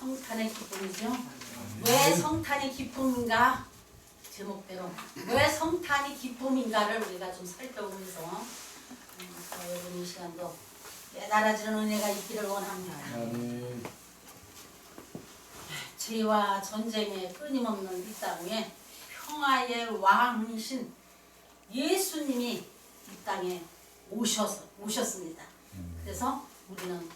성탄의 기쁨이죠. 왜 성탄이 기쁨인가? 제목대로 왜 성탄이 기쁨인가를 우리가 좀 살펴보면서 여러분 이 시간도 깨달아지는 은혜가 있기를 원합니다. 죄와 전쟁에 끊임없는 이 땅에 평화의 왕이신 예수님이 이 땅에 오셨습니다. 그래서 우리는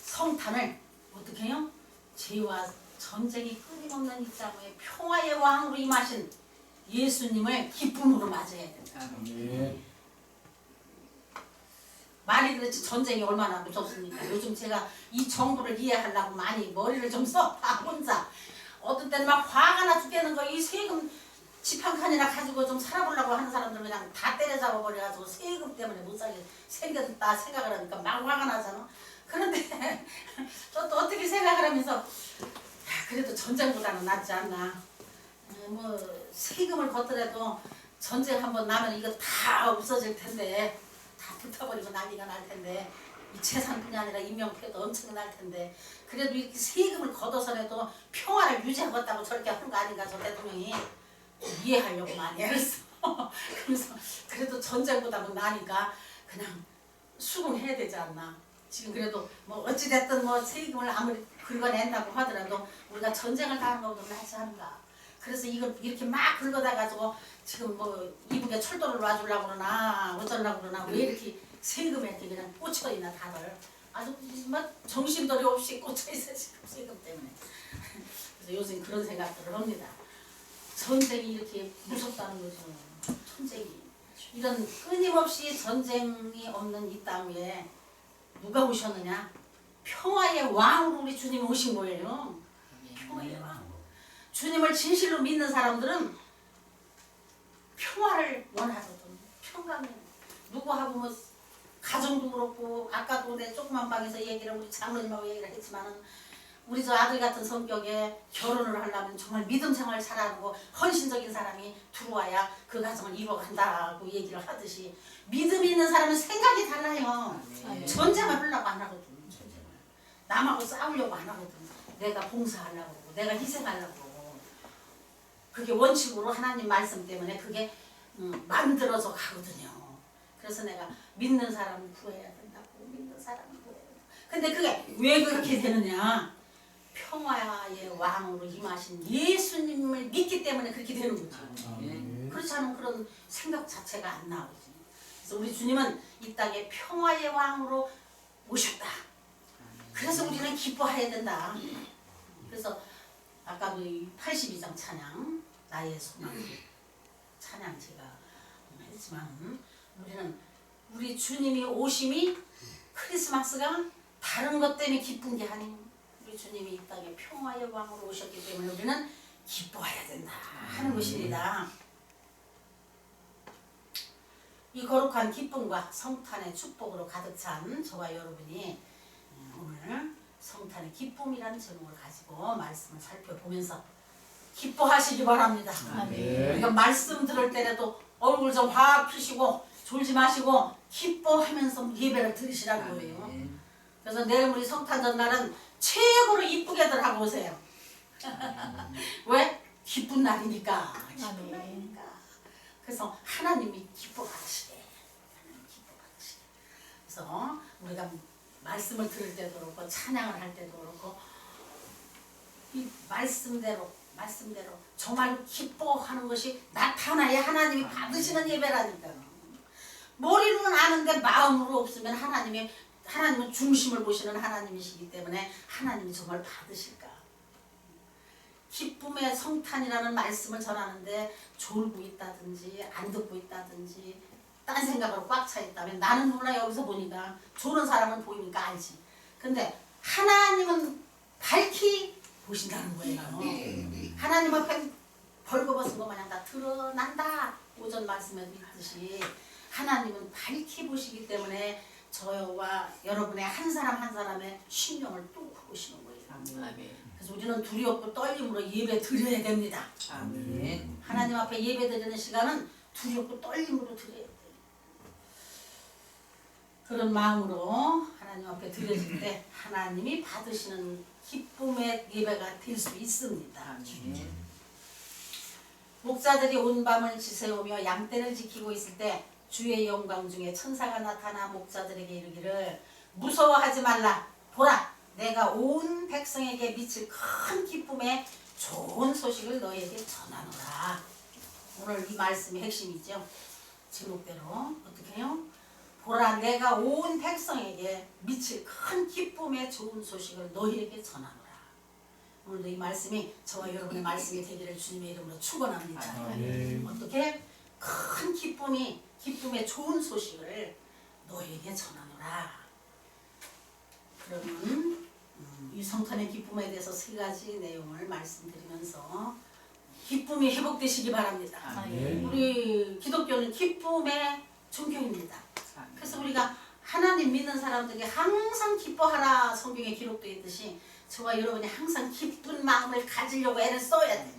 성탄을 어떻게 해요? 죄와 전쟁이 끊임없는 이 땅에 평화의 왕으로 임하신 예수님을 기쁨으로 맞아야 된다. 말이 그렇지 전쟁이 얼마나 무섭습니까? 요즘 제가 이 정부를 이해하려고 많이 머리를 좀 썼다 혼자. 어떤 때는 막 화가 나 죽겠는 거 이 세금 집 한 칸이나 가지고 좀 살아보려고 하는 사람들 그냥 다 때려잡아 버려가지고 세금 때문에 못 살게 생겼다 생각을 하니까 막 화가 나잖아. 그런데 또 어떻게 생각을 하면서 그래도 전쟁보다는 낫지 않나. 뭐 세금을 걷더라도 전쟁 한번 나면 이거 다 없어질 텐데 다 붙어버리고 난리가 날 텐데 이 재산뿐이 아니라 인명피해도 엄청 날 텐데 그래도 이렇게 세금을 걷어서라도 평화를 유지하겠다고 저렇게 하는 거 아닌가 저 대통령이 이해하려고 많이 했어. 그래서 그래도 전쟁보다는 나니까 그냥 수긍해야 되지 않나. 지금 그래도 뭐 어찌됐든 뭐 세금을 아무리 긁어낸다고 하더라도 우리가 전쟁을 가는 것보다 낫지 않은가. 그래서 이걸 이렇게 막 긁어다 가지고 지금 뭐 이북에 철도를 놔주려고 그러나 어쩌려고 그러나 왜 이렇게 세금에 이렇게 그냥 꽂혀있나 다들 아주 막 정신돌이 없이 꽂혀있어 지금 세금 때문에. 그래서 요즘 그런 생각들을 합니다. 전쟁이 이렇게 무섭다는 거죠. 전쟁이 이런 끊임없이 전쟁이 없는 이 땅에 누가 오셨느냐? 평화의 왕으로 우리 주님이 오신 거예요. 평화의 왕. 주님을 진실로 믿는 사람들은 평화를 원하거든. 평강을. 누구하고 뭐 가정도 그렇고 아까도 내 조그만 방에서 얘기를 우리 장로님하고 얘기를 했지만은 우리 저 아들 같은 성격에 결혼을 하려면 정말 믿음 생활 잘하고 헌신적인 사람이 들어와야 그 가정을 이뤄간다고 얘기를 하듯이 믿음 있는 사람은 생각이 달라요. 전쟁을 하려고 안 하거든. 전쟁을. 남하고 싸우려고 안 하거든. 내가 봉사하려고 그러고 내가 희생하려고 그러고 그게 원칙으로 하나님 말씀 때문에 그게 만들어져 가거든요. 그래서 내가 믿는 사람을 구해야 된다고 믿는 사람을 구해야 된다. 근데 그게 왜 그렇게 되느냐? 평화의 왕으로 임하신 예수님을 믿기 때문에 그렇게 되는 거죠. 그렇지 않으면 그런 생각 자체가 안 나오지. 그래서 우리 주님은 이 땅에 평화의 왕으로 오셨다. 그래서 우리는 기뻐해야 된다. 그래서 아까도 82장 찬양 나의 소망 찬양 제가 했지만 우리는 우리 주님이 오심이 크리스마스가 다른 것 때문에 기쁜 게 아니에요. 우리 주님이 이 땅에 평화의 왕으로 오셨기 때문에 우리는 기뻐해야 된다 하는 것입니다. 이 거룩한 기쁨과 성탄의 축복으로 가득 찬 저와 여러분이 오늘 성탄의 기쁨이라는 제목을 가지고 말씀을 살펴보면서 기뻐하시기 바랍니다. 우리가 말씀 들을 때라도 얼굴 좀 확 피시고 졸지 마시고 기뻐하면서 예배를 드리시라는 거예요. 그래서 내일 우리 성탄 전날은 최고로 이쁘게들 하고 오세요. 왜? 기쁜 날이니까. 기쁜 날이니까. 그래서 하나님이 기뻐하시게. 하나님 기뻐하시게. 그래서 우리가 말씀을 들을 때도 그렇고 찬양을 할 때도 그렇고 이 말씀대로 정말 기뻐하는 것이 나타나야 하나님이 받으시는 예배라니까요. 머리로는 아는데 마음으로 없으면 하나님은 중심을 보시는 하나님이시기 때문에 하나님이 정말 받으실까. 기쁨의 성탄이라는 말씀을 전하는데 졸고 있다든지 안 듣고 있다든지 딴 생각으로 꽉 차 있다면 나는 몰라. 여기서 보니까 졸은 사람은 보이니까 알지. 근데 하나님은 밝히 보신다는 거예요. 하나님 앞에 벌거벗은 것 마냥 다 드러난다. 오전 말씀에도 있듯이 하나님은 밝히 보시기 때문에 저와 여러분의 한 사람 한 사람의 심령을 뚝 보시는 거예요. 아멘. 그래서 우리는 두렵고 떨림으로 예배 드려야 됩니다. 아멘. 하나님 앞에 예배 드리는 시간은 두렵고 떨림으로 드려야 돼요. 그런 마음으로 하나님 앞에 드려질 때 하나님이 받으시는 기쁨의 예배가 될 수 있습니다. 목자들이 온 밤을 지새우며 양떼를 지키고 있을 때 주의 영광 중에 천사가 나타나 목자들에게 이르기를 무서워하지 말라. 보라, 내가 온 백성에게 미칠 큰 기쁨의 좋은 소식을 너희에게 전하노라. 오늘 이 말씀이 핵심이죠. 제목대로 어떻게 해요? 보라, 내가 온 백성에게 미칠 큰 기쁨의 좋은 소식을 너희에게 전하노라. 오늘도 이 말씀이 저와 여러분의 말씀이 되기를 주님의 이름으로 축원합니다. 어떻게? 큰 기쁨의 좋은 소식을 너희에게 전하노라. 그러면 이 성탄의 기쁨에 대해서 세 가지 내용을 말씀드리면서 기쁨이 회복되시기 바랍니다. 우리 기독교는 기쁨의 종교입니다. 그래서 우리가 하나님 믿는 사람들이 항상 기뻐하라 성경에 기록되어 있듯이 저와 여러분이 항상 기쁜 마음을 가지려고 애를 써야 돼.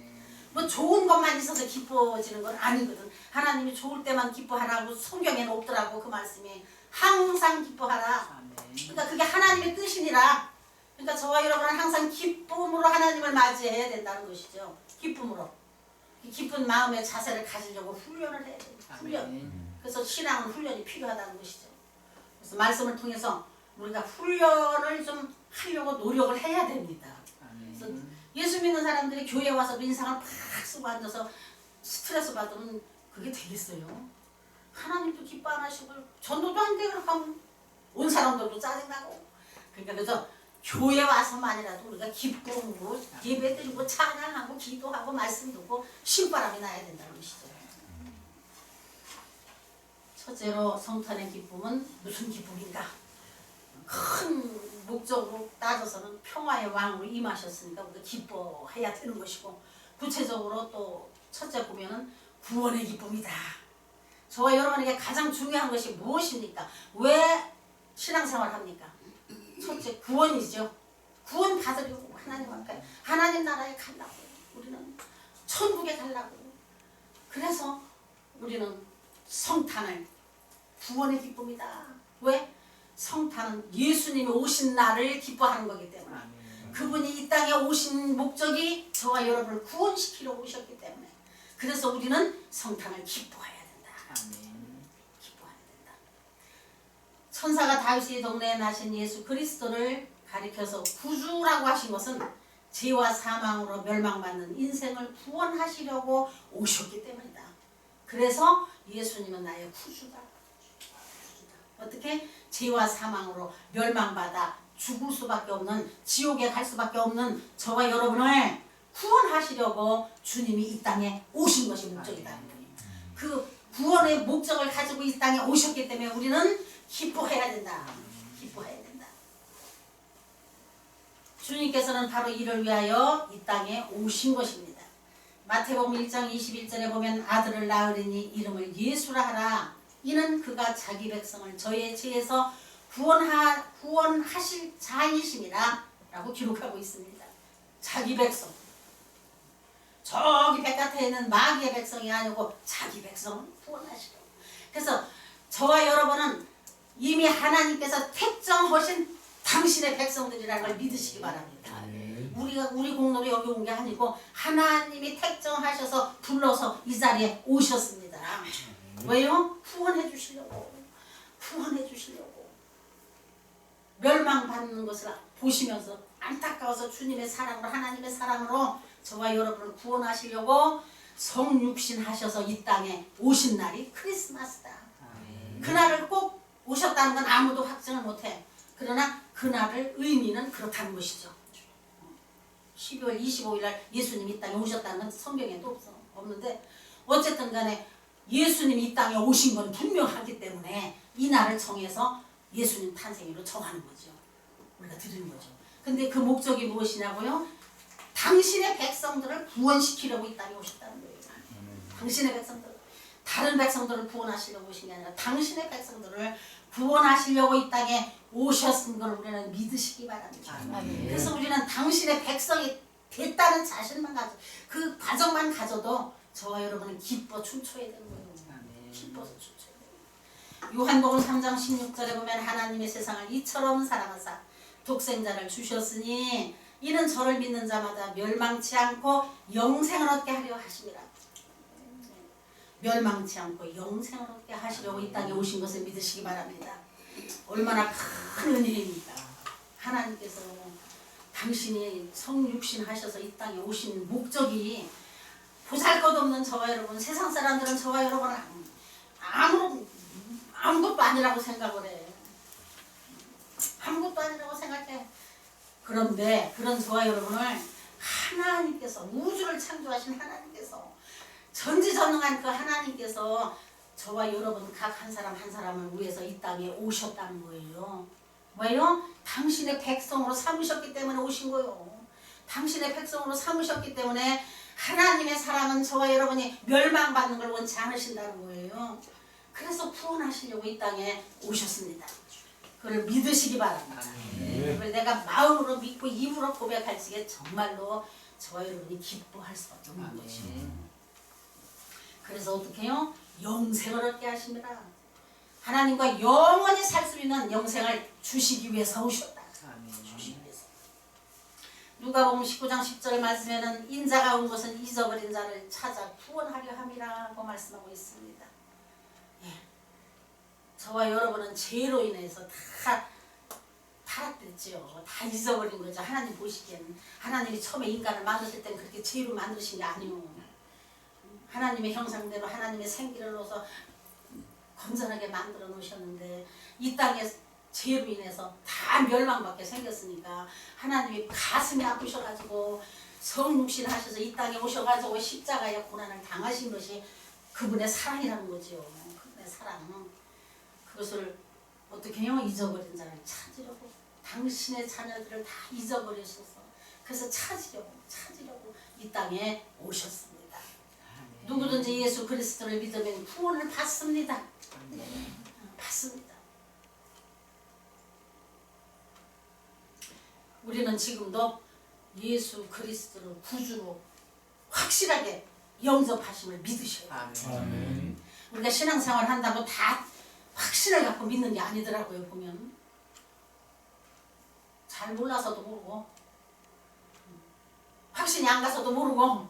뭐 좋은 것만 있어서 기뻐지는 건 아니거든. 하나님이 좋을 때만 기뻐하라고 성경에는 없더라고. 그 말씀이 항상 기뻐하라. 그러니까 그게 하나님의 뜻이니라. 그러니까 저와 여러분은 항상 기쁨으로 하나님을 맞이해야 된다는 것이죠. 기쁨으로. 기쁜 마음의 자세를 가지려고 훈련을 해야 됩니다. 훈련. 그래서 신앙은 훈련이 필요하다는 것이죠. 그래서 말씀을 통해서 우리가 훈련을 좀 하려고 노력을 해야 됩니다. 그래서 예수 믿는 사람들이 교회 와서 인상을 팍 쓰고 앉아서 스트레스 받으면 그게 되겠어요? 하나님도 기뻐 안 하시고 전도도 안 되고 하면 온 사람들도 짜증나고. 그러니까 그래서 교회 와서만이라도 우리가 기쁨으로 예배드리고 찬양하고 기도하고 말씀 듣고 신바람이 나야 된다는 것이죠. 첫째로 성탄의 기쁨은 무슨 기쁨인가? 큰 목적으로 따져서는 평화의 왕으로 임하셨으니까 우리가 기뻐해야 되는 것이고, 구체적으로 또 첫째 보면은 구원의 기쁨이다. 저와 여러분에게 가장 중요한 것이 무엇입니까? 왜 신앙생활 합니까? 첫째 구원이죠. 구원 받으려고 하나님 앞에 하나님 나라에 가려고, 우리는 천국에 가려고. 그래서 우리는 성탄을 구원의 기쁨이다. 왜? 성탄은 예수님이 오신 날을 기뻐하는 거기 때문에, 그분이 이 땅에 오신 목적이 저와 여러분을 구원시키려고 오셨기 때문에, 그래서 우리는 성탄을 기뻐해야 된다. 기뻐해야 된다. 천사가 다윗의 동네에 나신 예수 그리스도를 가리켜서 구주라고 하신 것은 죄와 사망으로 멸망받는 인생을 구원하시려고 오셨기 때문이다. 그래서 예수님은 나의 구주다. 어떻게? 죄와 사망으로 멸망받아 죽을 수밖에 없는, 지옥에 갈 수밖에 없는 저와 여러분을 구원하시려고 주님이 이 땅에 오신 것이 목적이다. 그 구원의 목적을 가지고 이 땅에 오셨기 때문에 우리는 기뻐해야 된다. 기뻐해야 된다. 주님께서는 바로 이를 위하여 이 땅에 오신 것입니다. 마태복음 1장 21절에 보면 아들을 낳으리니 이름을 예수라 하라. 이는 그가 자기 백성을 저의 죄에서 구원하실 자이심이라 라고 기록하고 있습니다. 자기 백성. 저기 백같에 있는 마귀의 백성이 아니고 자기 백성을 구원하시려고. 그래서 저와 여러분은 이미 하나님께서 택정하신 당신의 백성들이라는 걸 믿으시기 바랍니다. 우리 공로로 여기 온 게 아니고 하나님이 택정하셔서 불러서 이 자리에 오셨습니다. 왜요? 구원해 주시려고. 구원해 주시려고. 멸망받는 것을 보시면서 안타까워서 주님의 사랑으로, 하나님의 사랑으로 저와 여러분을 구원하시려고 성육신 하셔서 이 땅에 오신 날이 크리스마스다. 그날을 꼭 오셨다는 건 아무도 확증을 못해. 그러나 그날의 의미는 그렇다는 것이죠. 12월 25일 날 예수님이 이 땅에 오셨다는 건 성경에도 없는데, 어쨌든 간에 예수님이 이 땅에 오신 건 분명하기 때문에 이 날을 정해서 예수님 탄생일로 정하는 거죠. 우리가 드리는 거죠. 근데 그 목적이 무엇이냐고요? 당신의 백성들을 구원시키려고 이 땅에 오셨다는 거예요. 당신의 백성들, 다른 백성들을 구원하시려고 오신 게 아니라 당신의 백성들을 구원하시려고 이 땅에 오셨은 걸 우리는 믿으시기 바랍니다. 그래서 우리는 당신의 백성이 됐다는 자신만 가져, 그 과정만 가져도 저와 여러분은 기뻐 춤춰야 되는 거예요. 기뻐서 춤춰야 돼요. 요한복음 3장 16절에 보면 하나님의 세상을 이처럼 사랑하사 독생자를 주셨으니 이는 저를 믿는 자마다 멸망치 않고 영생을 얻게 하려 하심이라. 멸망치 않고 영생을 얻게 하시려고 이 땅에 오신 것을 믿으시기 바랍니다. 얼마나 큰 은혜입니까. 하나님께서 당신이 성육신 하셔서 이 땅에 오신 목적이 보잘것없는 저와 여러분, 세상 사람들은 저와 여러분 아무것도 아니라고 생각을 해. 아무것도 아니라고 생각해. 그런데 그런 저와 여러분을 하나님께서, 우주를 창조하신 하나님께서, 전지전능한 그 하나님께서 저와 여러분 각 한 사람 한 사람을 위해서 이 땅에 오셨다는 거예요. 왜요? 당신의 백성으로 삼으셨기 때문에 오신 거예요. 당신의 백성으로 삼으셨기 때문에 하나님의 사랑은 저와 여러분이 멸망받는 걸 원치 않으신다는 거예요. 그래서 구원하시려고 이 땅에 오셨습니다. 그걸 믿으시기 바랍니다. 그걸 내가 마음으로 믿고 입으로 고백할 적에 정말로 저와 여러분이 기뻐할 수밖에 없는 것이에요. 그래서 어떻게 해요? 영생을 얻게 하십니다. 하나님과 영원히 살 수 있는 영생을 주시기 위해서 오셨다. 주시기 위해서. 누가복음 19장 10절 말씀에는 인자가 온 것은 잊어버린 자를 찾아 구원하려 함이라고 말씀하고 있습니다. 예. 저와 여러분은 죄로 인해서 다 타락됐지요. 다 잊어버린 거죠. 하나님 보시기에는. 하나님이 처음에 인간을 만드실 때는 그렇게 죄로 만드신 게 아니에요. 하나님의 형상대로 하나님의 생기를 넣어서 건전하게 만들어 놓으셨는데 이 땅에 죄로 인해서 다 멸망받게 생겼으니까 하나님이 가슴이 아프셔가지고 성육신 하셔서 이 땅에 오셔가지고 십자가의 고난을 당하신 것이 그분의 사랑이라는 거지요. 그분의 사랑. 그것을 어떻게 해요? 잊어버린 자를 찾으려고, 당신의 자녀들을 다 잊어버리셔서 그래서 찾으려고 이 땅에 오셨습니다. 누구든지 예수 그리스도를 믿으면 구원을 받습니다. 받습니다. 우리는 지금도 예수 그리스도를 구주로 확실하게 영접하심을 믿으셔야 합니다. 우리가 신앙생활 한다고 다 확신을 갖고 믿는 게 아니더라고요. 보면 잘 몰라서도 모르고 확신이 안 가서도 모르고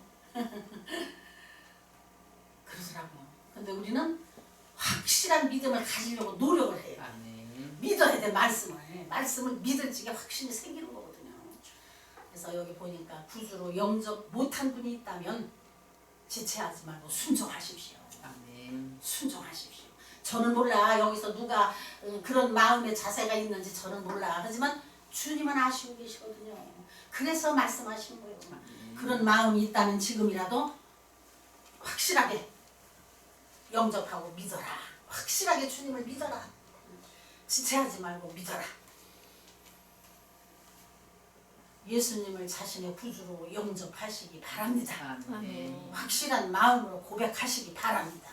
그러더라고요. 근데 우리는 확실한 믿음을 가지려고 노력을 해요. 믿어야 돼. 말씀을 믿을 적에 확신이 생기는 거거든요. 그래서 여기 보니까 구주로 영접 못한 분이 있다면 지체하지 말고 순종하십시오. 순종하십시오. 저는 몰라. 여기서 누가 그런 마음의 자세가 있는지 저는 몰라. 하지만 주님은 아시고 계시거든요. 그래서 말씀하시는 거예요. 그런 마음이 있다면 지금이라도 확실하게 영접하고 믿어라. 확실하게 주님을 믿어라. 지체하지 말고 믿어라. 예수님을 자신의 구주로 영접하시기 바랍니다. 확실한 마음으로 고백하시기 바랍니다.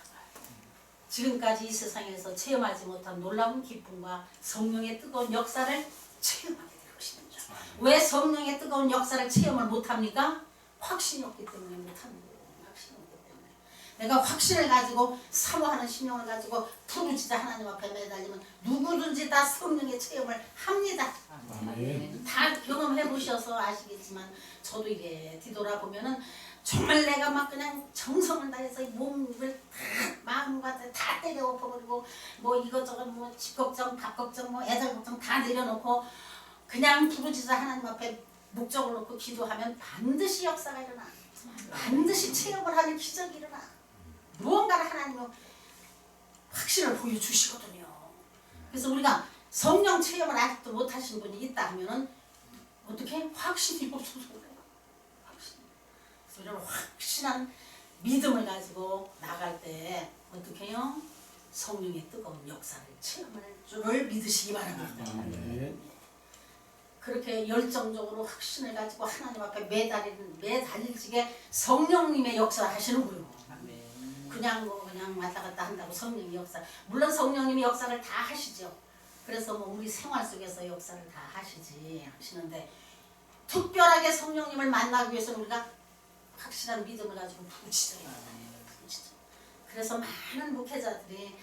지금까지 이 세상에서 체험하지 못한 놀라운 기쁨과 성령의 뜨거운 역사를 체험하게 될 것입니다. 왜 성령의 뜨거운 역사를 체험을 못합니까? 확신이 없기 때문에 못하는 거예요. 확신이 없기 때문에. 내가 확신을 가지고 사모하는 심령을 가지고 부르짖어 하나님 앞에 매달리면 누구든지 다 성령의 체험을 합니다. 다 경험해 보셔서 아시겠지만 저도 이게 뒤돌아보면은 정말 내가 막 그냥 정성을 다해서 몸을 다 마음과 다 때려 엎어버리고 뭐 이것저것 뭐 집 걱정 밥 걱정 뭐 애들 걱정 다 내려놓고 그냥 부르짖어 하나님 앞에 목적을 놓고 기도하면 반드시 역사가 일어나. 반드시 체험을 하는 기적이 일어나. 무언가를 하나님은 확신을 보여주시거든요. 그래서 우리가 성령 체험을 아직도 못하신 분이 있다 하면은 어떻게 확신이 없어서 그래요. 확신. 그래서 우리는 확신한 믿음을 가지고 나갈 때 어떻게 해요? 성령의 뜨거운 역사를 체험할 줄을 믿으시기 바랍니다. 그렇게 열정적으로 확신을 가지고 하나님 앞에 매달릴 적에 성령님의 역사를 하시는 거예요. 그냥 왔다 갔다 한다고 성령의 역사. 물론 성령님이 역사를 다 하시죠. 그래서 뭐 우리 생활 속에서 역사를 다 하시는데 특별하게 성령님을 만나기 위해서는 우리가 확실한 믿음을 가지고 부르짖어야 돼요. 그래서 많은 목회자들이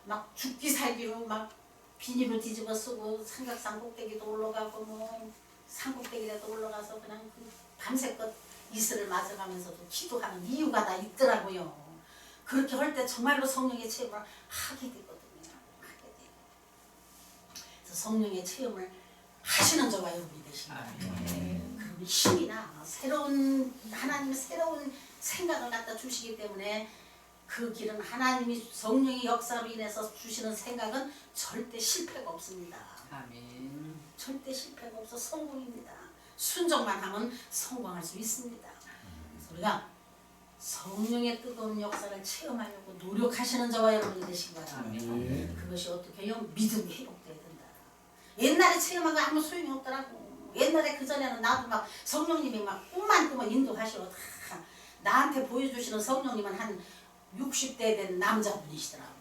막 죽기 살기로 막 비닐로 뒤집어 쓰고 삼각산 꼭대기도 올라가고 뭐 산꼭대기라도 올라가서 그냥 밤새껏 이슬을 맞아가면서도 기도하는 이유가 다 있더라고요. 그렇게 할 때 정말로 성령의 체험을 하게 되거든요. 하게 돼요. 그래서 성령의 체험을 하시는 저와 여러분이 되시기 바랍니다. 그러면 힘이 나. 새로운 하나님의 새로운 생각을 갖다 주시기 때문에 그 길은 하나님이 성령의 역사로 인해서 주시는 생각은 절대 실패가 없습니다. 아멘. 절대 실패가 없어 성공입니다. 순종만 하면 성공할 수 있습니다. 그래서 우리가 성령의 뜨거운 역사를 체험하려고 노력하시는 저와 여러분이 되시기 바랍니다. 그것이 어떻게 해요? 믿음이 회복돼야 된다. 옛날에 체험한 거 아무 소용이 없더라고. 옛날에 그전에는 나도 막 성령님이 막 꿈만 꾸면 인도하시고 다 나한테 보여주시는 성령님은 한 60대 된 남자분이시더라고.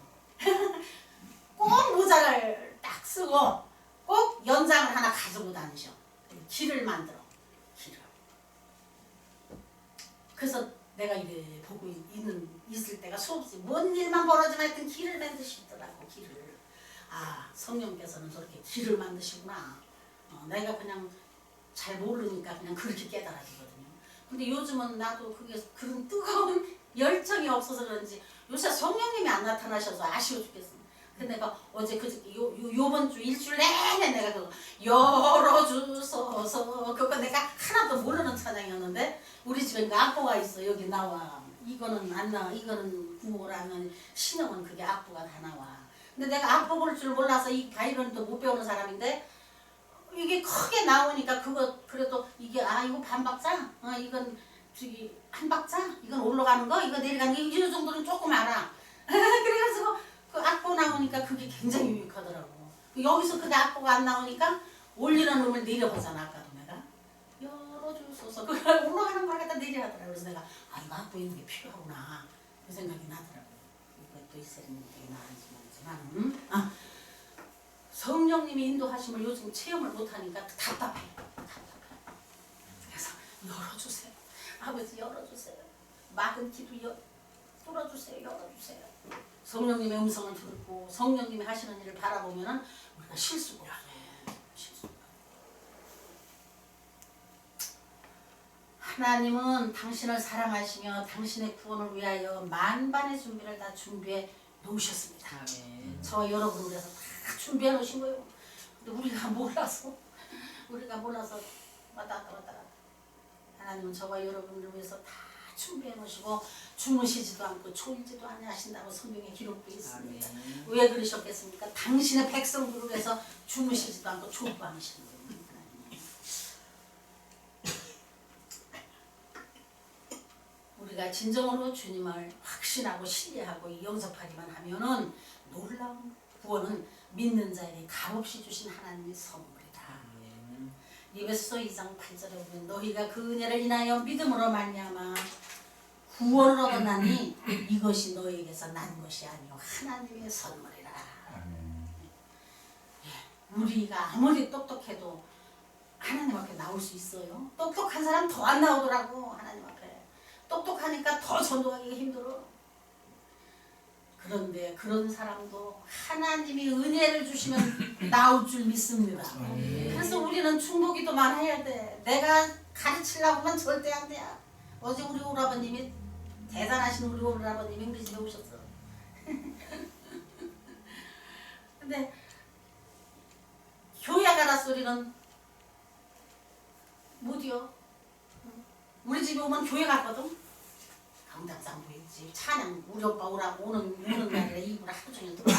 꼭 모자를 딱 쓰고 꼭 연장을 하나 가지고 다니셔. 길을 만들어. 길을. 그래서 내가 이래 보고 있을 때가 수없이 뭔 일만 벌어지면 하여튼 길을 만드시더라고. 길을. 아, 성령께서는 저렇게 길을 만드시구나. 내가 그냥 잘 모르니까 그냥 그렇게 깨달아지거든요. 근데 요즘은 나도 그게 그런 뜨거운 열정이 없어서 그런지 요새 성령님이 안 나타나셔서 아쉬워 죽겠습니다. 근데 내가 어제 그저께 요번 주 일주일 내내 내가 그거 열어주소서 그거 내가 하나도 모르는 찬양이었는데 우리 집에 악보가 있어. 여기 나와. 이거는 안 나와. 이거는 구호라는 신형은 그게 악보가 다 나와. 근데 내가 악보 볼 줄 몰라서 이 바이올린도 못 배우는 사람인데 이게 크게 나오니까 그거 그래도 이게 아 이거 반박자? 이건 저기 한 박자? 이건 올라가는 거? 이거 내려가는 거? 이 정도는 조금 알아. 그래가지고 그 악보 나오니까 그게 굉장히 유익하더라고. 여기서 그 악보가 안 나오니까 올리는 음을 내려보잖아. 아까도 내가 열어주소서 그걸 올라가는 걸 갖다 내려하더라고. 그래서 내가 아 이거 악보 있는 게 필요하구나 그 생각이 나더라고. 이것도 있어야 되는 게 나는 성령님이 인도하심을 요즘 체험을 못하니까 답답해. 그래서 열어주세요. 아버지 열어주세요. 막은 길을 뚫어주세요. 열어주세요. 성령님의 음성을 듣고 성령님이 하시는 일을 바라보면 우리가 실수가 없어요. 실수가. 하나님은 당신을 사랑하시며 당신의 구원을 위하여 만반의 준비를 다 준비해 놓으셨습니다. 아멘. 저와 여러분을 위해서 다 준비해 놓으신 거예요. 근데 우리가 몰라서 왔다 갔다 하나님은 저와 여러분을 위해서 다 준비해 놓으시고 주무시지도 않고 졸지도 아니하신다고 성경에 기록되어 있습니다. 아멘. 왜 그러셨겠습니까? 당신의 백성들을 위해서 주무시지도 않고 졸고 않으시는 거예요. 우리가 진정으로 주님을 확신하고 신뢰하고 영접하기만 하면은 놀라운 구원은 믿는 자에게 값없이 주신 하나님의 선물이다. 에베소서 2장 8절에 보면 너희가 그 은혜를 인하여 믿음으로 말미암아 구원을 얻었나니 이것이 너희에게서 난 것이 아니요 하나님의 선물이라. 우리가 아무리 똑똑해도 하나님 앞에 나올 수 있어요. 똑똑한 사람 더 안 나오더라고. 하나님 앞에 똑똑하니까 더 전도하기가 힘들어. 그런데 그런 사람도 하나님이 은혜를 주시면 나올 줄 믿습니다. 그래서 우리는 중보기도만 해야 돼. 내가 가르치려고 하면 절대 안 돼. 어제 우리 오라버님이 대단하신 우리 오라버님이 우리 집에 오셨어. 근데 교회 가라 소리는 못이요. 우리 집에 오면 교회 갔거든. 강당상 보이지. 찬양 우리 오빠 오라고 오는 날이라 이불을 하루 종일 들어.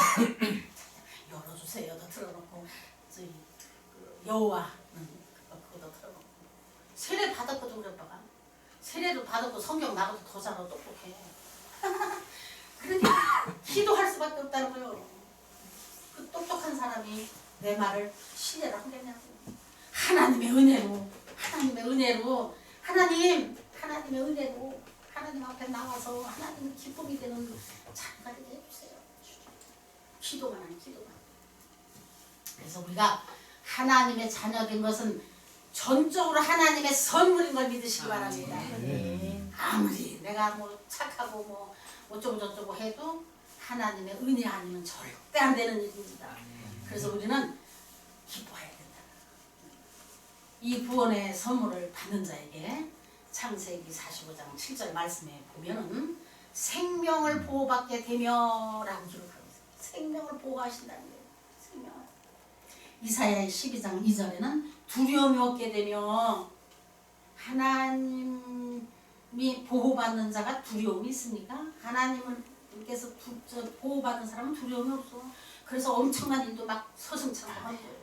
열어주세요. 너 틀어놓고 저희 여호와 그거 틀어놓고 세례 받았거든 우리 오빠가. 세례도 받았고 성경 나가도 더 잘하고 똑똑해. 그러니까 기도할 수밖에 없다는 거예요. 그 똑똑한 사람이 내 말을 신뢰를 하겠냐고. 하나님의 은혜로 하나님의 은혜로 하나님 앞에 나와서 하나님의 기쁨이 되는 자녀가 되게 해주세요. 기도만 하는 기도만. 그래서 우리가 하나님의 자녀된 것은 전적으로 하나님의 선물인 걸 믿으시기 바랍니다. 아무리 내가 뭐 착하고 뭐 어쩌고 저쩌고 해도 하나님의 은혜 아니면 절대 안 되는 일입니다. 그래서 우리는 기뻐해야 된다. 이 구원의 선물을 받는 자에게 창세기 45장 7절 말씀에 보면은 생명을 보호받게 되며 라고 기록하고 있어요. 생명을 보호하신다는 거예요. 생명을. 이사야 12장 2절에는 두려움이 없게 되며 하나님이 보호받는 자가 두려움이 있습니까? 하나님께서 보호받는 사람은 두려움이 없어. 그래서 엄청난 일도 막 서슴창하고 거예요.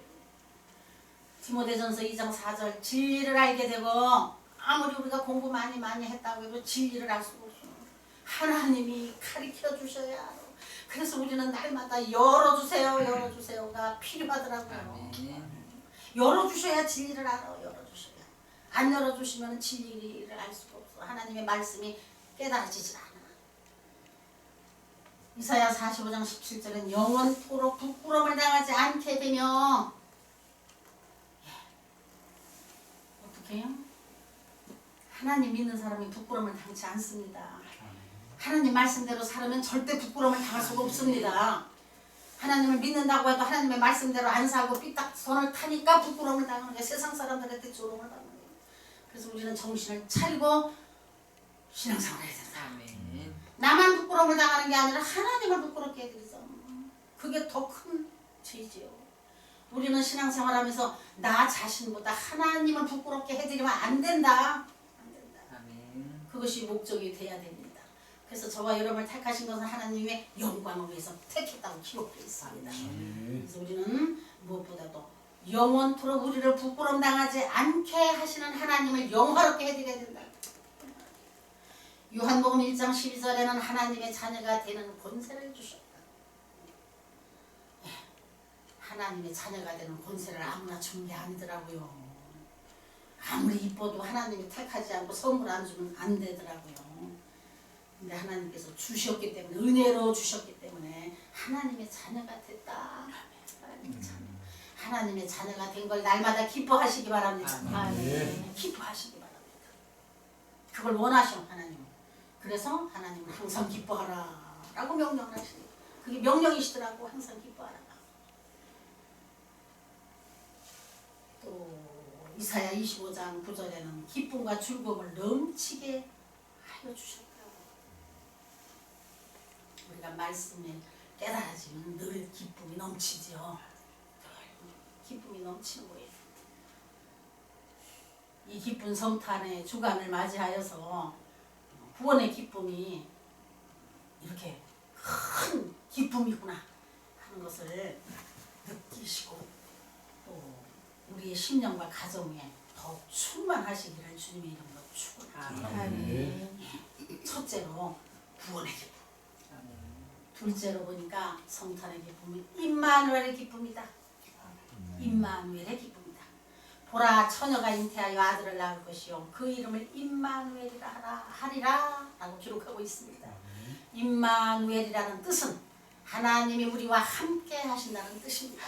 디모데전서 2장 4절 진리를 알게 되고 아무리 우리가 공부 많이 했다고 해도 진리를 알 수가 없어. 하나님이 가르쳐 주셔야 알아. 그래서 우리는 날마다 열어주세요가 필요하더라고요. 열어주셔야 진리를 알아. 열어주셔야. 안 열어주시면 진리를 알 수가 없어. 하나님의 말씀이 깨달아지질 않아. 이사야 45장 17절은 영원토록 부끄러움을 당하지 않게 되며 어떻게 해요? 하나님 믿는 사람이 부끄러움을 당치 않습니다. 하나님 말씀대로 살면 절대 부끄러움을 당할 수가 없습니다. 하나님을 믿는다고 해도 하나님의 말씀대로 안 살고 삐딱 손을 타니까 부끄러움을 당하는 거예요. 세상 사람들한테 조롱을 받는 거예요. 그래서 우리는 정신을 차리고 신앙생활을 해야 된다. 나만 부끄러움을 당하는 게 아니라 하나님을 부끄럽게 해드리죠. 그게 더 큰 죄지요. 우리는 신앙생활하면서 나 자신보다 하나님을 부끄럽게 해드리면 안 된다. 안 된다. 그것이 목적이 돼야 됩니다. 그래서 저와 여러분을 택하신 것은 하나님의 영광을 위해서 택했다고 기록되어 있습니다. 그래서 우리는 무엇보다도 영원토록 우리를 부끄럼 당하지 않게 하시는 하나님을 영화롭게 해드려야 된다. 요한복음 1장 12절에는 하나님의 자녀가 되는 권세를 주셨다. 하나님의 자녀가 되는 권세를 아무나 주는 게 아니더라고요. 아무리 이뻐도 하나님이 택하지 않고 선물 안 주면 안 되더라고요. 근데 하나님께서 주셨기 때문에 은혜로 주셨기 때문에 하나님의 자녀가 됐다. 하나님의 자녀가 된 걸 날마다 기뻐하시기 바랍니다. 기뻐하시기 바랍니다. 그걸 원하셔 하나님은. 그래서 하나님은 항상 기뻐하라 라고 명령을 하시니 그게 명령이시더라고. 항상 기뻐하라. 또 이사야 25장 9절에는 기쁨과 즐거움을 넘치게 하여 주셨다. 우리가 말씀에 깨달아지면 늘 기쁨이 넘치죠. 기쁨이 넘치는 거예요. 이 기쁜 성탄의 주간을 맞이하여서 구원의 기쁨이 이렇게 큰 기쁨이구나 하는 것을 느끼시고 또 우리의 심령과 가정에 더욱 충만하시기를 주님의 이름으로 축원합니다. 첫째로 구원의 기쁨. 둘째로 보니까 성탄의 기쁨은 임마누엘의 기쁨이다. 임마누엘의 기쁨이다. 보라 처녀가 잉태하여 아들을 낳을 것이요 그 이름을 임마누엘이라 하리라 라고 기록하고 있습니다. 임마누엘이라는 뜻은 하나님이 우리와 함께 하신다는 뜻입니다.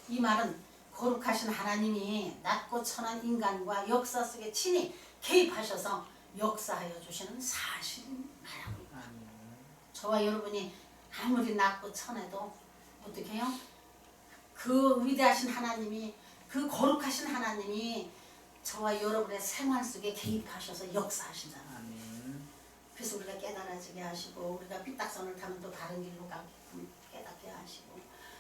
이 말은 거룩하신 하나님이 낮고 천한 인간과 역사 속에 친히 개입하셔서 역사하여 주시는 사실을 말합니다. 저와 여러분이 아무리 낮고 천해도 어떻게 해요? 그 위대하신 하나님이 그 거룩하신 하나님이 저와 여러분의 생활 속에 개입하셔서 역사하신다는 거예요. 그래서 우리가 깨달아지게 하시고 우리가 삐딱선을 타면 또 다른 길로 가게끔 깨닫게 하시고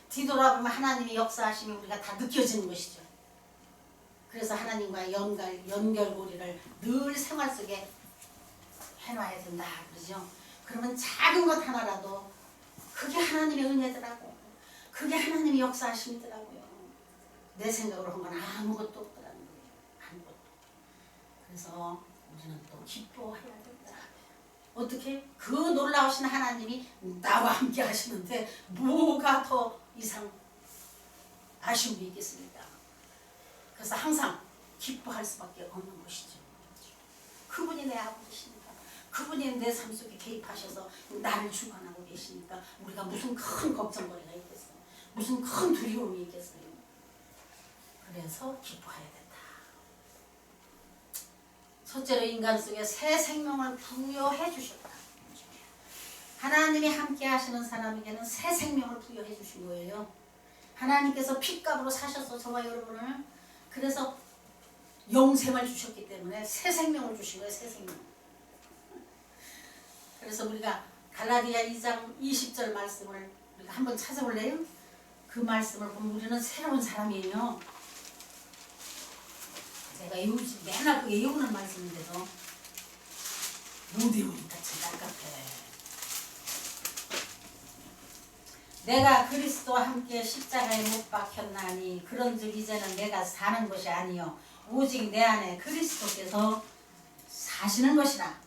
뒤돌아보면 하나님이 역사하시면 우리가 다 느껴지는 것이죠. 그래서 하나님과의 연결고리를 늘 생활 속에 해놔야 된다 그러죠. 그러면 작은 것 하나라도 그게 하나님의 은혜더라고. 그게 하나님의 역사하심이더라고요. 내 생각으로 한 건 아무것도 없더라는 거예요. 아무것도. 그래서 우리는 또 기뻐해야 된다. 어떻게? 그 놀라우신 하나님이 나와 함께 하시는데 뭐가 더 이상 아쉬움이 있겠습니까? 그래서 항상 기뻐할 수밖에 없는 것이죠. 그분이 내 아버지시니까 그분이 내 삶 속에 개입하셔서 나를 주관하고 계시니까 우리가 무슨 큰 걱정거리가 있겠어요. 무슨 큰 두려움이 있겠어요. 그래서 기뻐해야 된다. 첫째로 인간 속에 새 생명을 부여해 주셨다. 하나님이 함께 하시는 사람에게는 새 생명을 부여해 주신 거예요. 하나님께서 핏값으로 사셔서 저와 여러분을, 그래서 영생을 주셨기 때문에 새 생명을 주신 거예요. 새 생명. 그래서 우리가 갈라디아 2장 20절 말씀을 우리가 한번 찾아볼래요? 그 말씀을 보면 우리는 새로운 사람이에요. 제가 맨날 그게 외우는 말씀인데도 못 외우니까 진짜 아깝해. 내가 그리스도와 함께 십자가에 못 박혔나니 그런즉 이제는 내가 사는 것이 아니요 오직 내 안에 그리스도께서 사시는 것이라.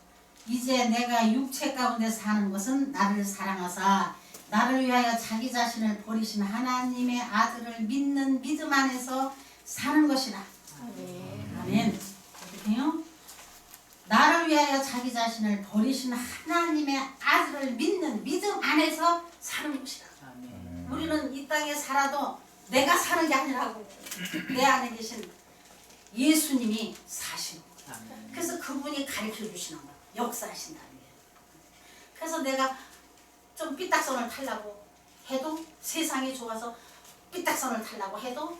이제 내가 육체 가운데 사는 것은 나를 사랑하사 나를 위하여 자기 자신을 버리신 하나님의 아들을 믿는 믿음 안에서 사는 것이라. 아멘. 어떻게 해요? 나를 위하여 자기 자신을 버리신 하나님의 아들을 믿는 믿음 안에서 사는 것이라. 우리는 이 땅에 살아도 내가 사는 게 아니라고, 내 안에 계신 예수님이 사시는 거예요. 그래서 그분이 가르쳐 주시는 거예요. 역사하신다는 게. 그래서 내가 좀 삐딱선을 타려고 해도, 세상이 좋아서 삐딱선을 타려고 해도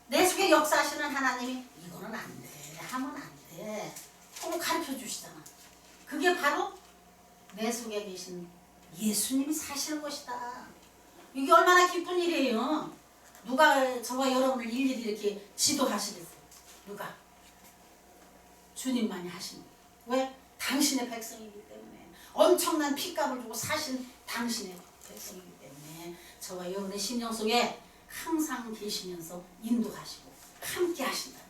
내 속에 역사하시는 하나님이 이거는 안 돼, 하면 안 돼 하고 가르쳐 주시잖아. 그게 바로 내 속에 계신 예수님이 사시는 것이다. 이게 얼마나 기쁜 일이에요. 누가 저와 여러분을 일일이 이렇게 지도하시겠어요? 누가? 주님만이 하시는 거예요. 왜? 당신의 백성이기 때문에, 엄청난 핏값을 주고 사신 당신의 백성이기 때문에 저와 여러분의 심령 속에 항상 계시면서 인도하시고 함께 하신다는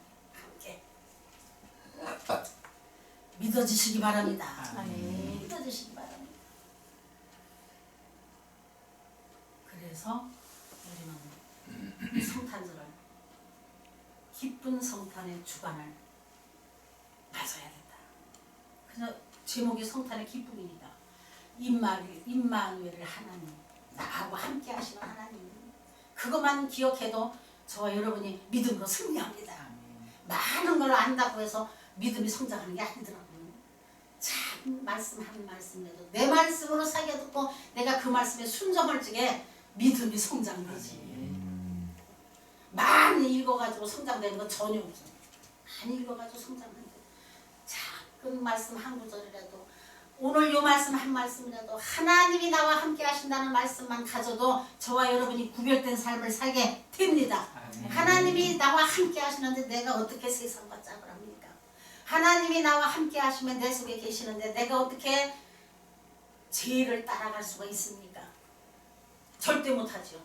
거예요. 함께. 믿어지시기 바랍니다. 믿어지시기 바랍니다. 그래서 우리는 이 성탄절을, 기쁜 성탄의 주관을 맞아야 된다. 그래서 제목이 성탄의 기쁨이니까 임마누엘을 하나님, 나하고 함께 하시는 하나님, 그것만 기억해도 저와 여러분이 믿음으로 승리합니다. 많은 걸 안다고 해서 믿음이 성장하는 게 아니더라고요. 참 말씀 한 말씀에도 내 말씀으로 사겨 듣고 내가 그 말씀에 순종할 적에 믿음이 성장되지. 많이 읽어가지고 성장되는 건 전혀 없어요. 많이 읽어가지고 성장하는 거. 작은 말씀 한 구절이라도, 오늘 요 말씀 한 말씀이라도 하나님이 나와 함께 하신다는 말씀만 가져도 저와 여러분이 구별된 삶을 살게 됩니다. 하나님이 나와 함께 하시는데 내가 어떻게 세상과 짝을 합니까? 하나님이 나와 함께 하시면 내 속에 계시는데 내가 어떻게 죄를 따라갈 수가 있습니까? 절대 못하죠.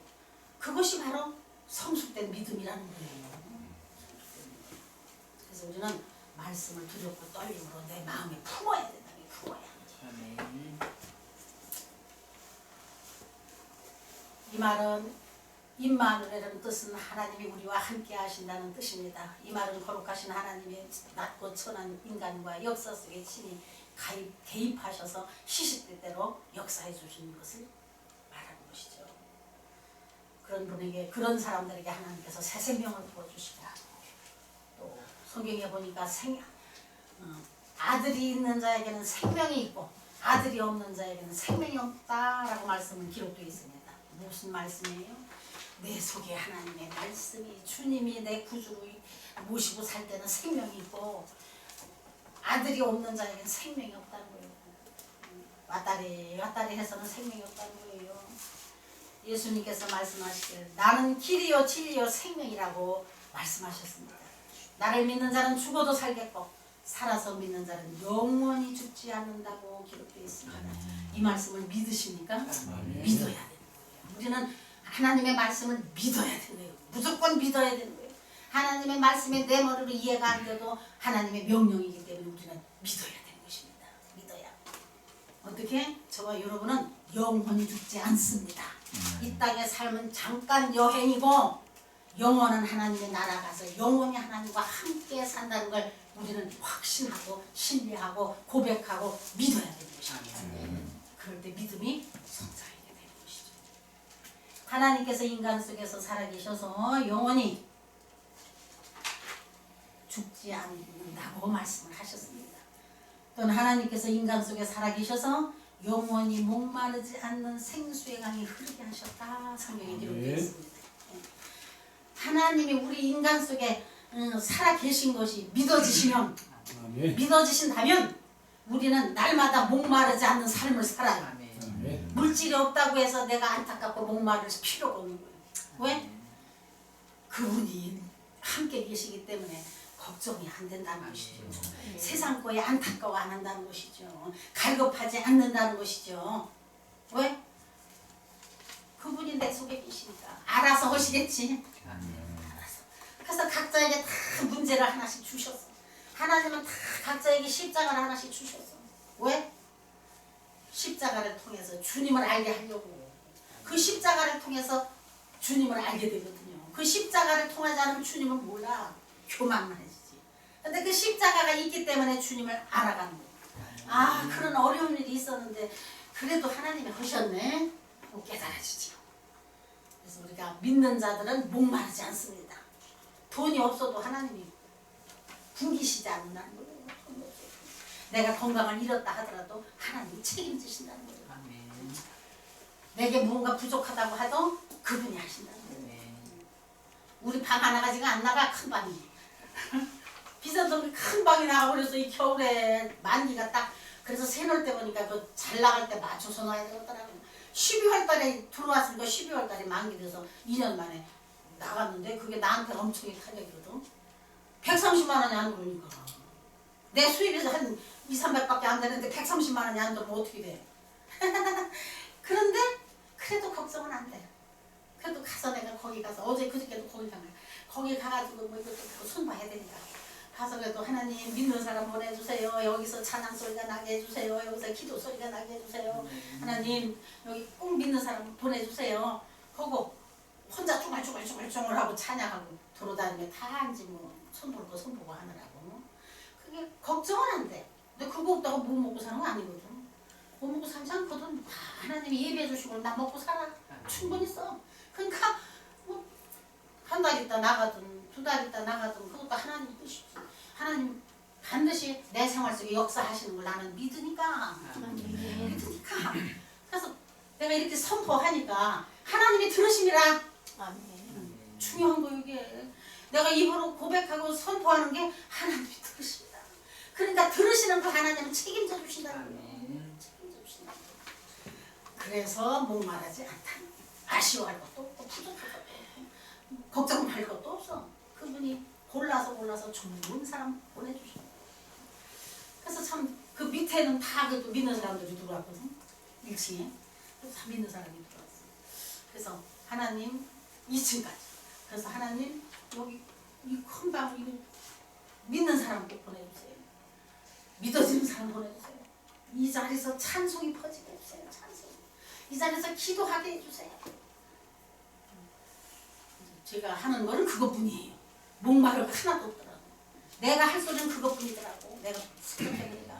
그것이 바로 성숙된 믿음이라는 거예요. 그래서 우리는 말씀을 두렵고 떨림으로 내 마음에 품어야 된다. 품어야. 이 말은 임마누엘이라는 뜻은 하나님이 우리와 함께 하신다는 뜻입니다. 이 말은 거룩하신 하나님의 낮고 천한 인간과 역사 속에 친히 개입하셔서 시시때때로 역사해 주시는 것을 말하는 것이죠. 그런 분에게, 그런 사람들에게 하나님께서 새 생명을 부어주시라. 또 성경에 보니까 아들이 있는 자에게는 생명이 있고 아들이 없는 자에게는 생명이 없다라고 말씀은 기록되어 있습니다. 무슨 말씀이에요? 내 속에 하나님의 말씀이, 주님이 내 구주로 모시고 살 때는 생명이 있고, 아들이 없는 자에게는 생명이 없다는 거예요. 왔다리 해서는 생명이 없다는 거예요. 예수님께서 말씀하시길 나는 길이요 진리요 생명이라고 말씀하셨습니다. 나를 믿는 자는 죽어도 살겠고 살아서 믿는 자는 영원히 죽지 않는다고 기록되어 있습니다. 이 말씀을 믿으십니까? 믿어야 돼요. 우리는 하나님의 말씀을 믿어야 되는 거예요. 무조건 믿어야 되는 거예요. 하나님의 말씀이 내 머리로 이해가 안 돼도 하나님의 명령이기 때문에 우리는 믿어야 되는 것입니다. 믿어야. 어떻게? 저와 여러분은 영원히 죽지 않습니다. 이 땅의 삶은 잠깐 여행이고 영원한 하나님의 나라 가서 영원히 하나님과 함께 산다는 걸 우리는 확신하고 신뢰하고 고백하고 믿어야 되는 것입니다. 그럴 때 믿음이 성장하게 되는 것이죠. 하나님께서 인간 속에서 살아계셔서 영원히 죽지 않는다고 말씀을 하셨습니다. 또는 하나님께서 인간 속에 살아계셔서 영원히 목마르지 않는 생수의 강이 흐르게 하셨다. 성경에 기록되어 있습니다. 하나님이 우리 인간 속에 살아 계신 것이 믿어지시면, 믿어지신다면 우리는 날마다 목마르지 않는 삶을 살아요. 물질이 없다고 해서 내가 안타깝고 목마를 필요가 없는 거예요. 왜? 그분이 함께 계시기 때문에 걱정이 안 된다는 것이죠. 세상 거에 안타까워 안 한다는 것이죠. 갈급하지 않는다는 것이죠. 왜? 그분이 내 속에 계시니까 알아서 하시겠지. 알아서. 그래서 각자에게 다 문제를 하나씩 주셨어. 하나님은 다 각자에게 십자가를 하나씩 주셨어. 왜? 십자가를 통해서 주님을 알게 하려고. 그 십자가를 통해서 주님을 알게 되거든요. 그 십자가를 통하지 않으면 주님을 몰라. 교만만 해지지. 근데 그 십자가가 있기 때문에 주님을 알아가는 거예요. 아, 그런 어려운 일이 있었는데 그래도 하나님이 하셨네. 깨달아지죠. 그래서 우리가 믿는 자들은 목마르지 않습니다. 돈이 없어도 하나님이 굶기시지 않는다는 거예요. 내가 건강을 잃었다 하더라도 하나님이 책임지신다는 거예요. 내게 뭔가 부족하다고 하도 그분이 하신다는 거예요. 우리 방 하나 가지고 안 나가. 큰 방이 비서동이 큰 방이 나가버려서 이 겨울에 만기가 딱. 그래서 새놓을 때 보니까 그 잘 나갈 때 맞춰서 놔야 되겠더라고요. 12월 달에 들어왔으니까 12월 달에 만기 돼서 2년 만에 나갔는데 그게 나한테 엄청나게 타격이거든. 130만 원이 안 들어오니까 내 수입이 한 2, 300밖에 안 되는데 130만 원이 안 들어오면 어떻게 돼? 그런데 그래도 걱정은 안 돼. 그래도 가서 내가 거기 가서 어제 그저께도 거기 가면 거기 가가지고 뭐 이것도 손봐야 되니까 가서 그래도 하나님 믿는 사람 보내주세요. 여기서 찬양 소리가 나게 해주세요. 여기서 기도 소리가 나게 해주세요. 하나님 여기 꼭 믿는 사람 보내주세요. 그거 혼자 쭈글쭈글 하고 찬양하고 돌아다니면 다 앉지 뭐 손보고 하느라고. 그게 걱정은 안 돼. 근데 그거 없다고 못 먹고 사는 거 아니거든. 못 먹고 살지 않거든. 하나님이 예배해 주시고 나 먹고 살아. 충분히 써. 그러니까 뭐 한 달 있다 나가든 2달 있다 나가든 그것도 하나님 뜻이지. 하나님 반드시 내 생활 속에 역사하시는 걸 나는 믿으니까. 믿으니까. 그래서 내가 이렇게 선포하니까 하나님이 들으심이라. 중요한 거 이게. 내가 입으로 고백하고 선포하는 게 하나님이 들으십니다. 그러니까 들으시는 거 하나님은 책임져 주신다는 거예요. 책임져 주신다. 그래서 목마르지 않다. 아쉬워할 것도 없고 부족할 것도 없고 걱정할 것도 없어. 그분이 골라서 좋은 사람 보내주셔. 그래서 참 그 밑에는 다 그 믿는 사람들이 들어왔거든. 1층에 다 믿는 사람이 들어왔어. 그래서 하나님 2층까지. 그래서 하나님 여기 이 큰 방 이거 믿는 사람 꼭 보내주세요. 믿어지는 사람 보내주세요. 이 자리에서 찬송이 퍼지게 해주세요. 찬송. 이 자리에서 기도하게 해주세요. 제가 하는 거는 그것뿐이에요. 목마를 거 하나도 없더라고. 내가 할 소리는 그것뿐이더라고. 내가 스토리니까.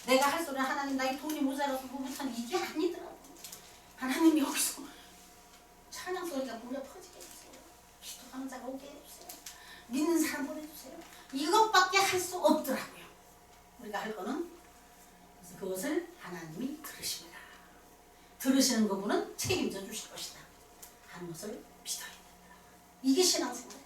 내가 할 소리는 하나님 나이 돈이 모자라서 못한 이게 아니더라고. 하나님 여기서 찬양 소리가 물려 퍼지게 해주세요. 기도 강자가 오게 해주세요. 믿는 사람 보내주세요. 이것밖에 할 수 없더라고요. 우리가 할 거는. 그래서 그것을 하나님이 들으십니다. 들으시는 그분은 책임져 주실 것이다 하는 것을 믿어야 된다. 이게 신앙생활이에요.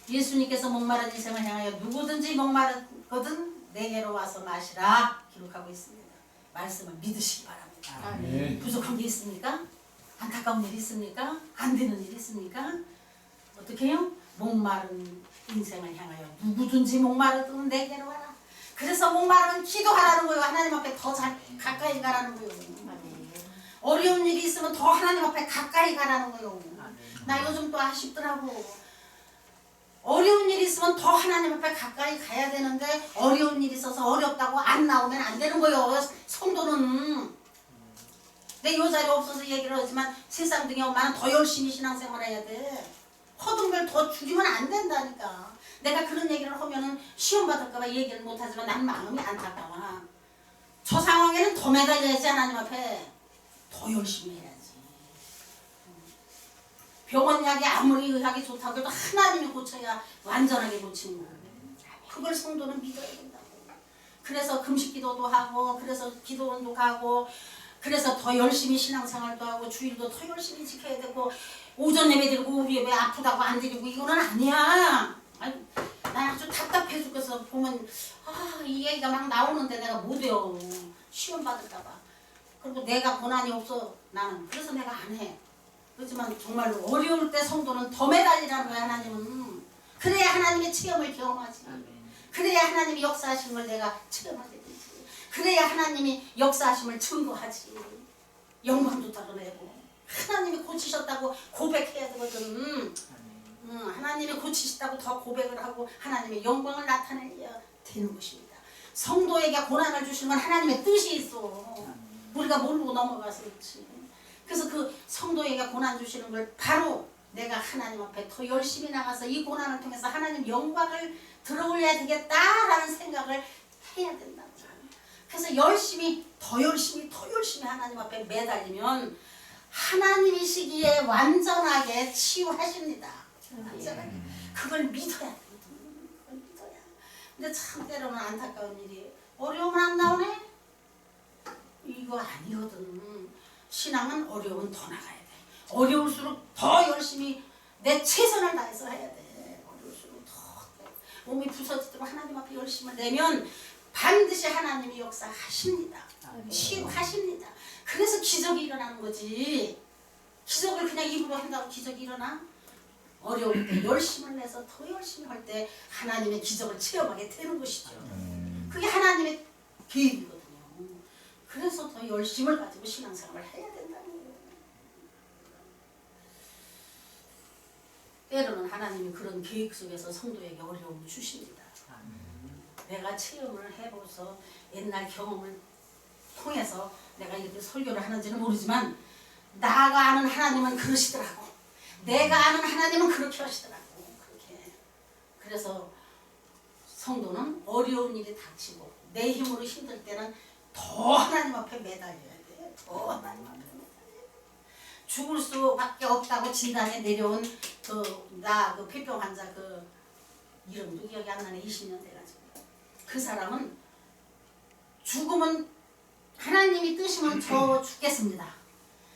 예수님께서 목마른 인생을 향하여 누구든지 목마르거든 내게로 와서 마시라 기록하고 있습니다. 말씀을 믿으시기 바랍니다. 아멘. 부족한 게 있습니까? 안타까운 일이 있습니까? 안 되는 일이 있습니까? 어떻게 해요? 목마른 인생을 향하여 누구든지 목마르든 내게로 와라. 그래서 목마르면 기도하라는 거예요. 하나님 앞에 더 가까이 가라는 거예요. 어려운 일이 있으면 더 하나님 앞에 가까이 가라는 거예요. 나 요즘 또 아쉽더라고. 어려운 일이 있으면 더 하나님 앞에 가까이 가야 되는데 어려운 일이 있어서 어렵다고 안 나오면 안 되는 거예요. 성도는. 내 요 자리에 없어서 얘기를 하지만 세상 등의 엄마는 더 열심히 신앙생활 해야 돼. 허둥별 더 줄이면 안 된다니까. 내가 그런 얘기를 하면은 시험 받을까봐 얘기를 못하지만 난 마음이 안타까워. 저 상황에는 더 매달려야지. 하나님 앞에 더 열심히 해야지. 병원 약이 아무리 의학이 좋다고 해도 하나님이 고쳐야 완전하게 고치는 거예요. 그걸 성도는 믿어야 된다고. 그래서 금식기도도 하고 그래서 기도원도 가고 그래서 더 열심히 신앙생활도 하고 주일도 더 열심히 지켜야 되고 오전 예배 드리고 오후 예배 아프다고 안 드리고 이거는 아니야. 아니, 난 아주 답답해 죽겠어. 보면 이 얘기가 막 나오는데 내가 못 외워. 시험 받을까 봐. 그리고 내가 고난이 없어 나는. 그래서 내가 안 해. 그렇지만 정말로 어려울 때 성도는 더 매달리라는 거야. 하나님은. 그래야 하나님의 체험을 경험하지. 그래야 하나님이 역사하신 걸 내가 체험하게 되지. 그래야 하나님이 역사하심을 증거하지. 영광도 드러내고 하나님이 고치셨다고 고백해야 되거든. 하나님이 고치셨다고 더 고백을 하고 하나님의 영광을 나타내야 되는 것입니다. 성도에게 고난을 주시는 건 하나님의 뜻이 있어. 우리가 모르고 넘어가서 그렇지. 그래서 그 성도에게 고난 주시는 걸 바로 내가 하나님 앞에 더 열심히 나가서 이 고난을 통해서 하나님 영광을 들어올려야 되겠다라는 생각을 해야 된다. 그래서 더 열심히 하나님 앞에 매달리면 하나님이시기에 완전하게 치유하십니다. 완전하게. 그걸 믿어야 되거든. 그걸 믿어야. 근데 참 때로는 안타까운 일이 어려움은 안 나오네? 이거 아니거든. 신앙은 어려움은 더 나가야 돼. 어려울수록 더 열심히 내 최선을 다해서 해야 돼. 어려울수록 더 몸이 부서지도록 하나님 앞에 열심을 내면 반드시 하나님이 역사하십니다. 치유하십니다. 그래서 기적이 일어나는 거지. 기적을 그냥 입으로 한다고 기적이 일어나? 어려울 때 열심을 내서 더 열심히 할 때 하나님의 기적을 체험하게 되는 것이죠. 그게 하나님의 계획이거든요. 그래서 더 열심을 가지고 신앙생활을 해야 된다는 거예요. 때로는 하나님이 그런 계획 속에서 성도에게 어려움을 주십니다. 내가 체험을 해보고서 옛날 경험을 통해서 내가 이렇게 설교를 하는지는 모르지만 나가 아는 하나님은 그러시더라고. 내가 아는 하나님은 그렇게 하시더라고. 그렇게. 그래서 성도는 어려운 일이 닥치고 내 힘으로 힘들 때는 더 하나님 앞에 매달려야 돼. 더 하나님 앞에 매달려야 돼. 죽을 수밖에 없다고 진단에 내려온 그 폐병 환자 그 이름도 기억이 안 나네. 20년 돼가지고. 그 사람은 죽으면 하나님이 뜨시면 저 죽겠습니다.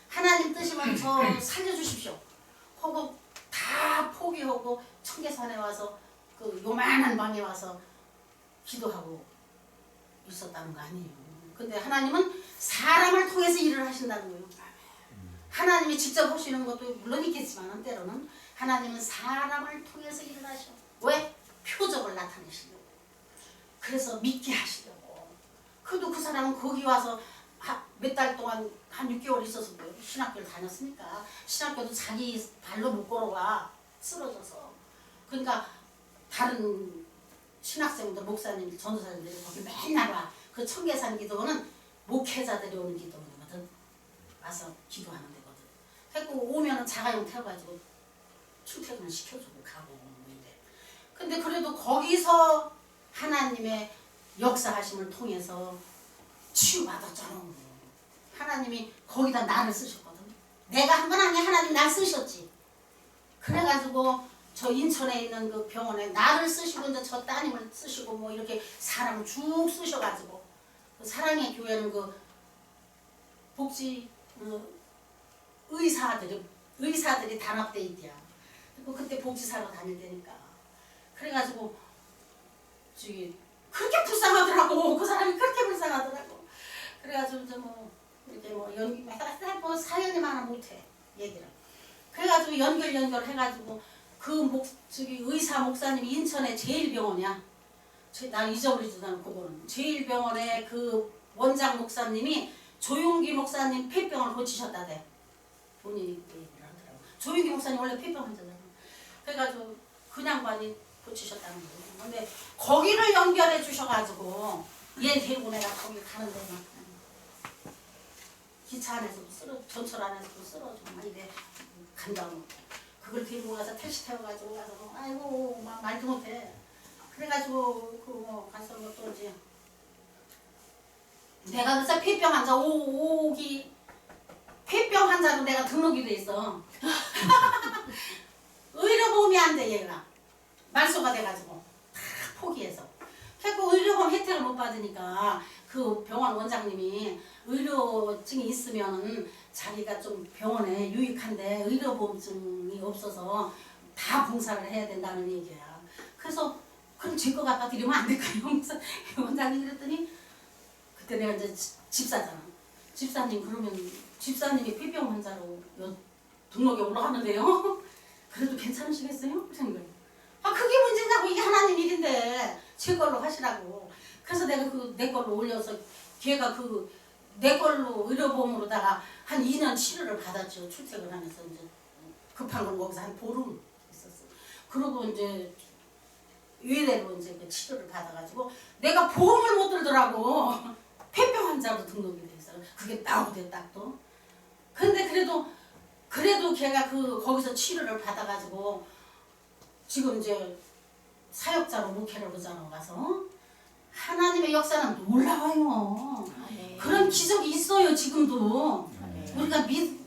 하나님 뜨시면 저 살려주십시오. 하고 다 포기하고 청계산에 와서 그 요만한 방에 와서 기도하고 있었다는 거 아니에요. 근데 하나님은 사람을 통해서 일을 하신다는 거예요. 하나님이 직접 하시는 것도 물론 있겠지만 때로는 하나님은 사람을 통해서 일을 하셔. 왜? 표적을 나타내시려고. 그래서 믿게 하시려고. 그래도 그 사람은 거기 와서 몇 달 동안 한 6개월 있어서 신학교를 다녔으니까 신학교도 자기 발로 못 걸어가 쓰러져서. 그러니까 다른 신학생들, 목사님, 전도사님들이 거기 맨날 와. 그 청계산 기도는 목회자들이 오는 기도거든. 와서 기도하는 데거든. 그래서 오면은 자가용 태워가지고 출퇴근을 시켜주고 가고 이래. 근데 그래도 거기서 하나님의 역사하심을 통해서 치유받았잖아. 하나님이 거기다 나를 쓰셨거든. 내가 한 건 아니야. 하나님 날 쓰셨지. 그래가지고 저 인천에 있는 그 병원에 나를 쓰시고 이제 저 따님을 쓰시고 뭐 이렇게 사람을 쭉 쓰셔가지고 그 사랑의 교회는 그 복지 의사들이 단합돼 있대요. 그리고 그때 복지사로 다닐 때니까 그래가지고 저기 그렇게 불쌍하더라고. 그 사람이 그렇게 불쌍하더라고. 그래가지고 뭐 이렇게 뭐 연기 뭐 사연이 많아 못해 얘기를. 그래가지고 연결해가지고 그 저기 의사 목사님이 인천의 제일병원이야. 난 잊어버리지도 않고 그거는 제일병원의 그 원장 목사님이 조용기 목사님 폐병을 고치셨다대. 본인이 얘기를 하더라고. 조용기 목사님 원래 폐병 환자잖아. 그래가지고 그 양반이 고치셨다는 거예요. 근데 거기를 연결해 주셔가지고 얘 데리고 내가 거기 가는데 막 기차 안에서도 전철 안에서도 쓰러지고 막 이래 간다고. 그걸 데리고 가서 택시 태워가지고 가서 뭐 아이고 막 말도 못해. 그래가지고 그 뭐 가서 뭐 또 이제 내가 그래서 폐병 환자 오기 폐병 환자로 내가 등록이 돼 있어. 의료보험이 안 돼 얘가. 말소가 돼가지고 다 포기해서. 그래서 의료보험 혜택을 못 받으니까 그 병원 원장님이 의료증이 있으면 자기가 좀 병원에 유익한데 의료보험증이 없어서 다 봉사를 해야 된다는 얘기야. 그래서 그럼 제 거 갖다 드리면 안 될까요? 그래서 원장님이 그랬더니 그때 내가 이제 집사잖아. 집사님 그러면 집사님이 폐병 환자로 등록에 올라가는데요. 그래도 괜찮으시겠어요? 그런 거예요. 아 그게 문제냐고. 이게 하나님 일인데 제 걸로 하시라고. 그래서 내가 그 내 걸로 올려서 걔가 그 내 걸로 의료보험으로다가 한 2년 치료를 받았죠. 출퇴근 하면서 이제 급한 건 거기서 한 보름 있었어. 그러고 이제 의뢰로 이제 그 치료를 받아가지고 내가 보험을 못 들더라고. 폐병 환자로 등록이 돼서 그게 나오대 딱 또. 근데 그래도 걔가 그 거기서 치료를 받아가지고 지금 이제 사역자로 목회를 하잖아 가서 하나님의 역사는 놀라워요. 그런 기적이 있어요 지금도. 우리가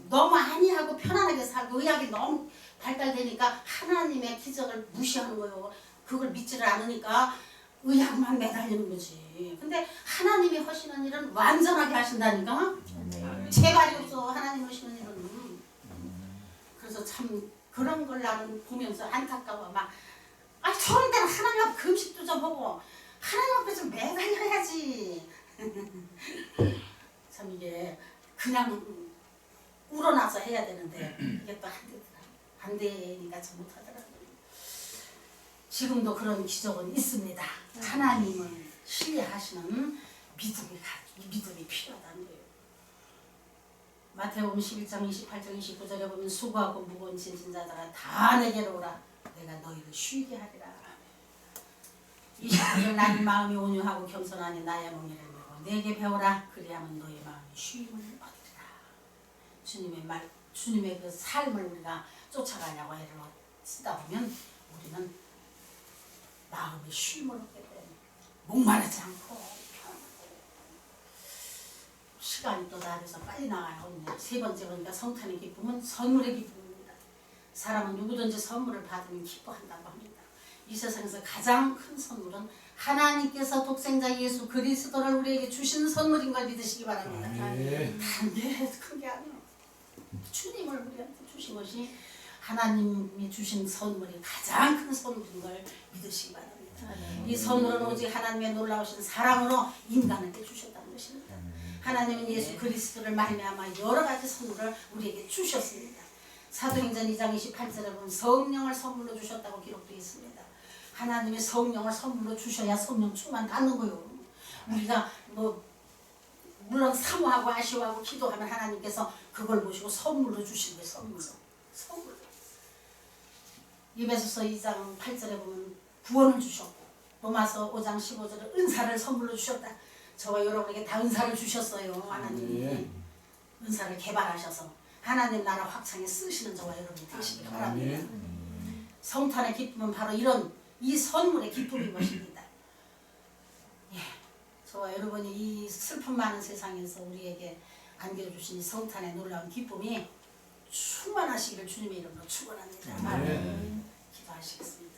너무 안이하고 편안하게 살고 의학이 너무 발달되니까 하나님의 기적을 무시하는 거예요. 그걸 믿지를 않으니까 의학만 매달리는 거지. 근데 하나님이 하시는 일은 완전하게 하신다니까. 제발이 없어 하나님 하시는 일은. 그래서 참 그런 걸 나는 보면서 안타까워. 막 저런 데는 하나님 앞에 금식도 좀 하고 하나님 앞에 좀 매달려야지. 참 이게 그냥 우러나서 해야 되는데 이게 또 안 되더라. 안 되니까 참 못하더라고요. 지금도 그런 기적은 있습니다. 하나님을 신뢰하시는 믿음이 필요하다는 거예요. 마태복음 11장 28장 29절에 보면 수고하고 무거운 짐진 자들아 다 내게로 오라. 내가 너희를 쉬게 하리라. 29절 나는 마음이 온유하고 겸손하니 나의 멍에를 메고 내게 배우라. 그리하면 너희 마음이 쉼을 얻으리라. 주님의 그 삶을 우리가 쫓아가려고 애를 쓰다 보면 우리는 마음의 쉼을 얻게 돼. 목마르지 않고 편하고. 시간이 또 다 돼서 빨리 나가요. 세 번째 보니까 성탄의 기쁨은 선물의 기쁨입니다. 사람은 누구든지 선물을 받으면 기뻐한다고 합니다. 이 세상에서 가장 큰 선물은 하나님께서 독생자 예수 그리스도를 우리에게 주신 선물인 걸 믿으시기 바랍니다. 단게 큰 게 아니에요. 주님을 우리한테 주신 것이 하나님이 주신 선물이 가장 큰 선물인 걸 믿으시기 바랍니다. 이 선물은 오직 하나님의 놀라우신 사랑으로 인간에게 주셨다는 것입니다. 하나님은 예수 그리스도를 말미암아 여러 가지 선물을 우리에게 주셨습니다. 사도행전 2장 28절에 보면 성령을 선물로 주셨다고 기록되어 있습니다. 하나님이 성령을 선물로 주셔야 성령 충만 받는 거예요. 우리가 물론 사모하고 아쉬워하고 기도하면 하나님께서 그걸 보시고 선물로 주신 거예요. 선물로. 에베소서 2장 8절에 보면 구원을 주셨고 로마서 5장 15절에 은사를 선물로 주셨다. 저와 여러분에게 다 은사를 주셨어요. 하나님이 은사를 개발하셔서 하나님 나라 확장에 쓰시는 저와 여러분이 되시길 바랍니다. 성탄의 기쁨은 바로 이 선물의 기쁨인 것입니다. 예, 저와 여러분이 이 슬픔 많은 세상에서 우리에게 안겨주신 이 성탄의 놀라운 기쁨이 충만하시기를 주님의 이름으로 축원합니다. 기도하시겠습니다.